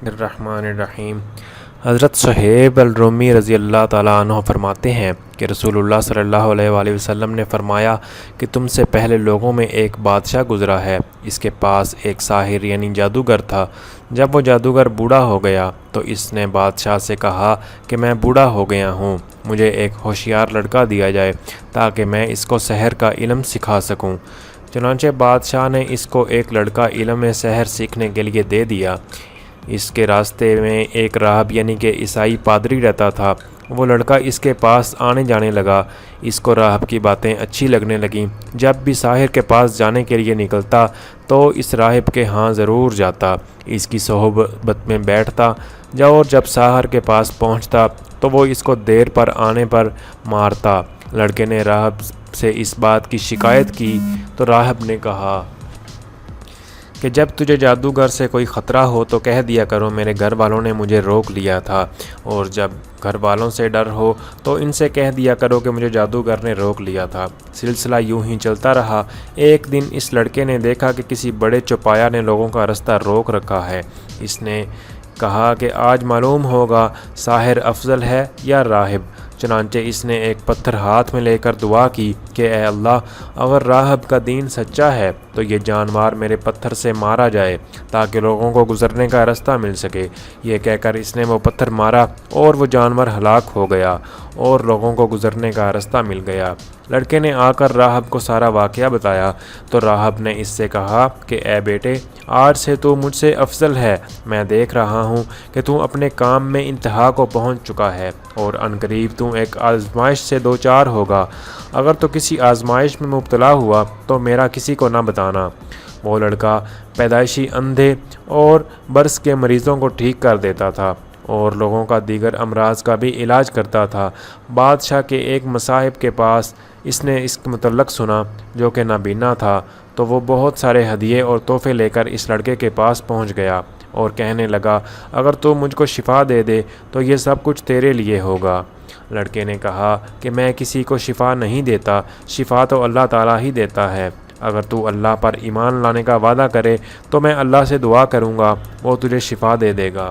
الرحمن الرحیم۔ حضرت صہیب الرومی رضی اللہ تعالیٰ عنہ فرماتے ہیں کہ رسول اللہ صلی اللہ علیہ وآلہ وسلم نے فرمایا کہ تم سے پہلے لوگوں میں ایک بادشاہ گزرا ہے، اس کے پاس ایک ساحر یعنی جادوگر تھا۔ جب وہ جادوگر بوڑھا ہو گیا تو اس نے بادشاہ سے کہا کہ میں بوڑھا ہو گیا ہوں، مجھے ایک ہوشیار لڑکا دیا جائے تاکہ میں اس کو سحر کا علم سکھا سکوں۔ چنانچہ بادشاہ نے اس کو ایک لڑکا علم سحر سیکھنے کے لیے دے دیا۔ اس کے راستے میں ایک راہب یعنی کہ عیسائی پادری رہتا تھا۔ وہ لڑکا اس کے پاس آنے جانے لگا۔ اس کو راہب کی باتیں اچھی لگنے لگیں۔ جب بھی ساحر کے پاس جانے کے لیے نکلتا تو اس راہب کے ہاں ضرور جاتا، اس کی صحبت میں بیٹھتا۔ اور جب ساحر کے پاس پہنچتا تو وہ اس کو دیر پر آنے پر مارتا۔ لڑکے نے راہب سے اس بات کی شکایت کی تو راہب نے کہا کہ جب تجھے جادوگر سے کوئی خطرہ ہو تو کہہ دیا کرو میرے گھر والوں نے مجھے روک لیا تھا، اور جب گھر والوں سے ڈر ہو تو ان سے کہہ دیا کرو کہ مجھے جادوگر نے روک لیا تھا۔ سلسلہ یوں ہی چلتا رہا۔ ایک دن اس لڑکے نے دیکھا کہ کسی بڑے چوپایا نے لوگوں کا رستہ روک رکھا ہے۔ اس نے کہا کہ آج معلوم ہوگا ساحر افضل ہے یا راہب۔ چنانچہ اس نے ایک پتھر ہاتھ میں لے کر دعا کی کہ اے اللہ، اگر راہب کا دین سچا ہے تو یہ جانور میرے پتھر سے مارا جائے تاکہ لوگوں کو گزرنے کا راستہ مل سکے۔ یہ کہہ کر اس نے وہ پتھر مارا اور وہ جانور ہلاک ہو گیا اور لوگوں کو گزرنے کا راستہ مل گیا۔ لڑکے نے آ کر راہب کو سارا واقعہ بتایا تو راہب نے اس سے کہا کہ اے بیٹے، آج سے تو مجھ سے افضل ہے۔ میں دیکھ رہا ہوں کہ تو اپنے کام میں انتہا کو پہنچ چکا ہے اور عنقریب تو ایک آزمائش سے دوچار ہوگا۔ اگر تو کسی آزمائش میں مبتلا ہوا تو میرا کسی کو نہ بتانا۔ وہ لڑکا پیدائشی اندھے اور برس کے مریضوں کو ٹھیک کر دیتا تھا اور لوگوں کا دیگر امراض کا بھی علاج کرتا تھا۔ بادشاہ کے ایک مصاحب کے پاس اس نے اس کے متعلق سنا جو کہ نابینا تھا، تو وہ بہت سارے ہدیے اور تحفے لے کر اس لڑکے کے پاس پہنچ گیا اور کہنے لگا اگر تو مجھ کو شفا دے دے تو یہ سب کچھ تیرے لیے ہوگا۔ لڑکے نے کہا کہ میں کسی کو شفا نہیں دیتا، شفا تو اللہ تعالیٰ ہی دیتا ہے۔ اگر تو اللہ پر ایمان لانے کا وعدہ کرے تو میں اللہ سے دعا کروں گا، وہ تجھے شفا دے دے گا۔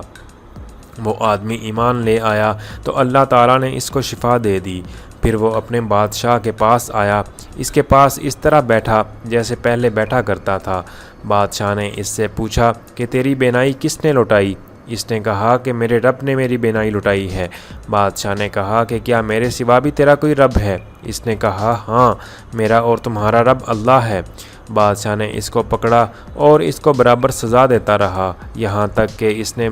وہ آدمی ایمان لے آیا تو اللہ تعالیٰ نے اس کو شفا دے دی۔ پھر وہ اپنے بادشاہ کے پاس آیا، اس کے پاس اس طرح بیٹھا جیسے پہلے بیٹھا کرتا تھا۔ بادشاہ نے اس سے پوچھا کہ تیری بینائی کس نے لوٹائی؟ اس نے کہا کہ میرے رب نے میری بینائی لٹائی ہے۔ بادشاہ نے کہا کہ کیا میرے سوا بھی تیرا کوئی رب ہے؟ اس نے کہا ہاں، میرا اور تمہارا رب اللہ ہے۔ بادشاہ نے اس کو پکڑا اور اس کو برابر سزا دیتا رہا، یہاں تک کہ اس نے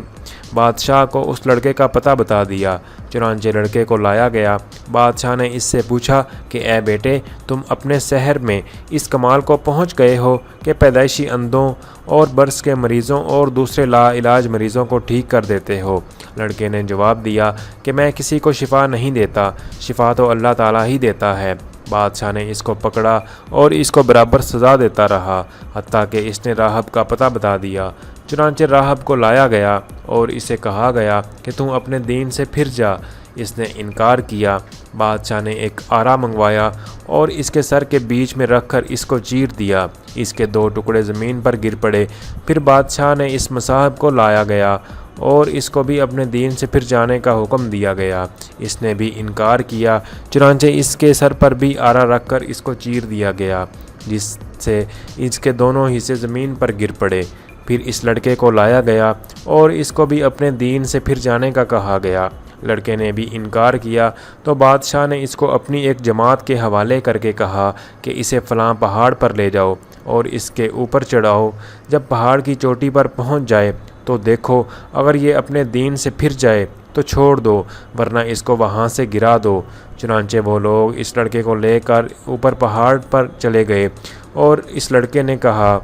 بادشاہ کو اس لڑکے کا پتہ بتا دیا۔ چنانچہ لڑکے کو لایا گیا۔ بادشاہ نے اس سے پوچھا کہ اے بیٹے، تم اپنے شہر میں اس کمال کو پہنچ گئے ہو کہ پیدائشی اندھوں اور برس کے مریضوں اور دوسرے لا علاج مریضوں کو ٹھیک کر دیتے ہو؟ لڑکے نے جواب دیا کہ میں کسی کو شفا نہیں دیتا، شفا تو اللہ تعالیٰ ہی دیتا ہے۔ بادشاہ نے اس کو پکڑا اور اس کو برابر سزا دیتا رہا حتیٰ کہ اس نے راہب کا پتہ بتا دیا۔ چنانچہ راہب کو لایا گیا اور اسے کہا گیا کہ تم اپنے دین سے پھر جا۔ اس نے انکار کیا۔ بادشاہ نے ایک آرا منگوایا اور اس کے سر کے بیچ میں رکھ کر اس کو چیر دیا، اس کے 2 ٹکڑے زمین پر گر پڑے۔ پھر بادشاہ نے اس مصاحب کو لایا گیا اور اس کو بھی اپنے دین سے پھر جانے کا حکم دیا گیا۔ اس نے بھی انکار کیا۔ چنانچہ اس کے سر پر بھی آرا رکھ کر اس کو چیر دیا گیا، جس سے اس کے دونوں حصے زمین پر گر پڑے۔ پھر اس لڑکے کو لایا گیا اور اس کو بھی اپنے دین سے پھر جانے کا کہا گیا۔ لڑکے نے بھی انکار کیا تو بادشاہ نے اس کو اپنی ایک جماعت کے حوالے کر کے کہا کہ اسے فلاں پہاڑ پر لے جاؤ اور اس کے اوپر چڑھاؤ۔ جب پہاڑ کی چوٹی پر پہنچ جائے تو دیکھو، اگر یہ اپنے دین سے پھر جائے تو چھوڑ دو، ورنہ اس کو وہاں سے گرا دو۔ چنانچہ وہ لوگ اس لڑکے کو لے کر اوپر پہاڑ پر چلے گئے اور اس لڑکے نے کہا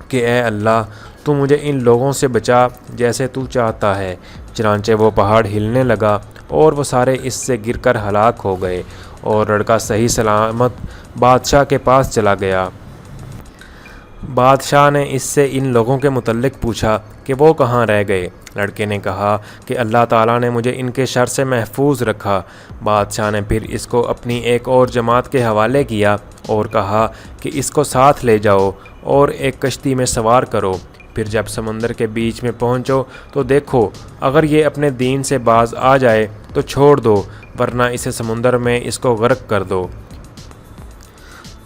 کہ اے اللہ، تو مجھے ان لوگوں سے بچا جیسے تو چاہتا ہے۔ چنانچہ وہ پہاڑ ہلنے لگا اور وہ سارے اس سے گر کر ہلاک ہو گئے اور لڑکا صحیح سلامت بادشاہ کے پاس چلا گیا۔ بادشاہ نے اس سے ان لوگوں کے متعلق پوچھا کہ وہ کہاں رہ گئے؟ لڑکے نے کہا کہ اللہ تعالیٰ نے مجھے ان کے شر سے محفوظ رکھا۔ بادشاہ نے پھر اس کو اپنی ایک اور جماعت کے حوالے کیا اور کہا کہ اس کو ساتھ لے جاؤ اور ایک کشتی میں سوار کرو۔ پھر جب سمندر کے بیچ میں پہنچو تو دیکھو اگر یہ اپنے دین سے باز آ جائے تو چھوڑ دو، ورنہ اسے سمندر میں اس کو غرق کر دو۔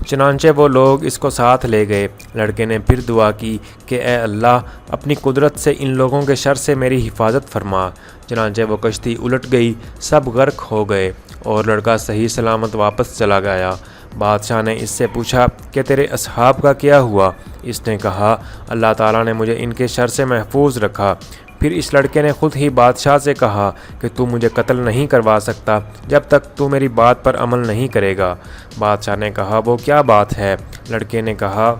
چنانچہ وہ لوگ اس کو ساتھ لے گئے۔ لڑکے نے پھر دعا کی کہ اے اللہ اپنی قدرت سے ان لوگوں کے شر سے میری حفاظت فرما۔ چنانچہ وہ کشتی الٹ گئی، سب غرق ہو گئے اور لڑکا صحیح سلامت واپس چلا گیا۔ بادشاہ نے اس سے پوچھا کہ تیرے اصحاب کا کیا ہوا؟ اس نے کہا اللہ تعالیٰ نے مجھے ان کے شر سے محفوظ رکھا۔ پھر اس لڑکے نے خود ہی بادشاہ سے کہا کہ تو مجھے قتل نہیں کروا سکتا جب تک تو میری بات پر عمل نہیں کرے گا۔ بادشاہ نے کہا وہ کیا بات ہے؟ لڑکے نے کہا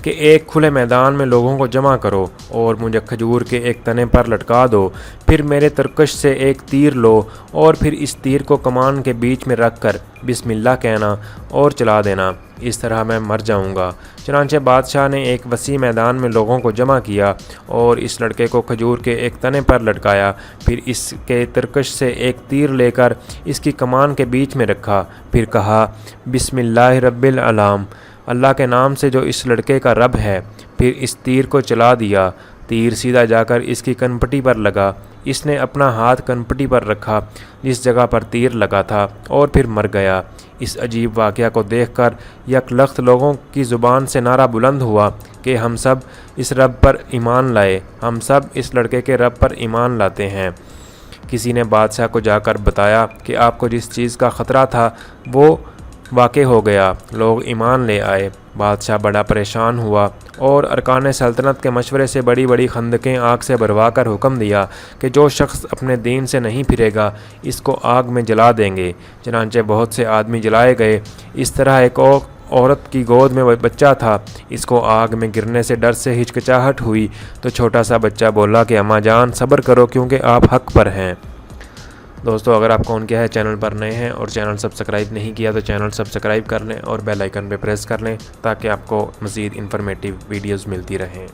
کہ ایک کھلے میدان میں لوگوں کو جمع کرو اور مجھے کھجور کے ایک تنے پر لٹکا دو، پھر میرے ترکش سے ایک تیر لو اور پھر اس تیر کو کمان کے بیچ میں رکھ کر بسم اللہ کہنا اور چلا دینا، اس طرح میں مر جاؤں گا۔ چنانچہ بادشاہ نے ایک وسیع میدان میں لوگوں کو جمع کیا اور اس لڑکے کو کھجور کے ایک تنے پر لٹکایا، پھر اس کے ترکش سے ایک تیر لے کر اس کی کمان کے بیچ میں رکھا، پھر کہا بسم اللہ رب العالم، اللہ کے نام سے جو اس لڑکے کا رب ہے، پھر اس تیر کو چلا دیا۔ تیر سیدھا جا کر اس کی کنپٹی پر لگا۔ اس نے اپنا ہاتھ کنپٹی پر رکھا جس جگہ پر تیر لگا تھا اور پھر مر گیا۔ اس عجیب واقعہ کو دیکھ کر یک لخت لوگوں کی زبان سے نعرہ بلند ہوا کہ ہم سب اس رب پر ایمان لائے، ہم سب اس لڑکے کے رب پر ایمان لاتے ہیں۔ کسی نے بادشاہ کو جا کر بتایا کہ آپ کو جس چیز کا خطرہ تھا وہ واقع ہو گیا، لوگ ایمان لے آئے۔ بادشاہ بڑا پریشان ہوا اور ارکان سلطنت کے مشورے سے بڑی بڑی خندقیں آگ سے بھروا کر حکم دیا کہ جو شخص اپنے دین سے نہیں پھرے گا اس کو آگ میں جلا دیں گے۔ چنانچہ بہت سے آدمی جلائے گئے۔ اس طرح ایک عورت کی گود میں بچہ تھا، اس کو آگ میں گرنے سے ڈر سے ہچکچاہٹ ہوئی تو چھوٹا سا بچہ بولا کہ اماں جان صبر کرو کیونکہ آپ حق پر ہیں۔ دوستو اگر آپ کون کیا ہے چینل پر نئے ہیں اور چینل سبسکرائب نہیں کیا تو چینل سبسکرائب کر لیں اور بیل آئیکن پہ پریس کر لیں تاکہ آپ کو مزید انفارمیٹیو ویڈیوز ملتی رہیں۔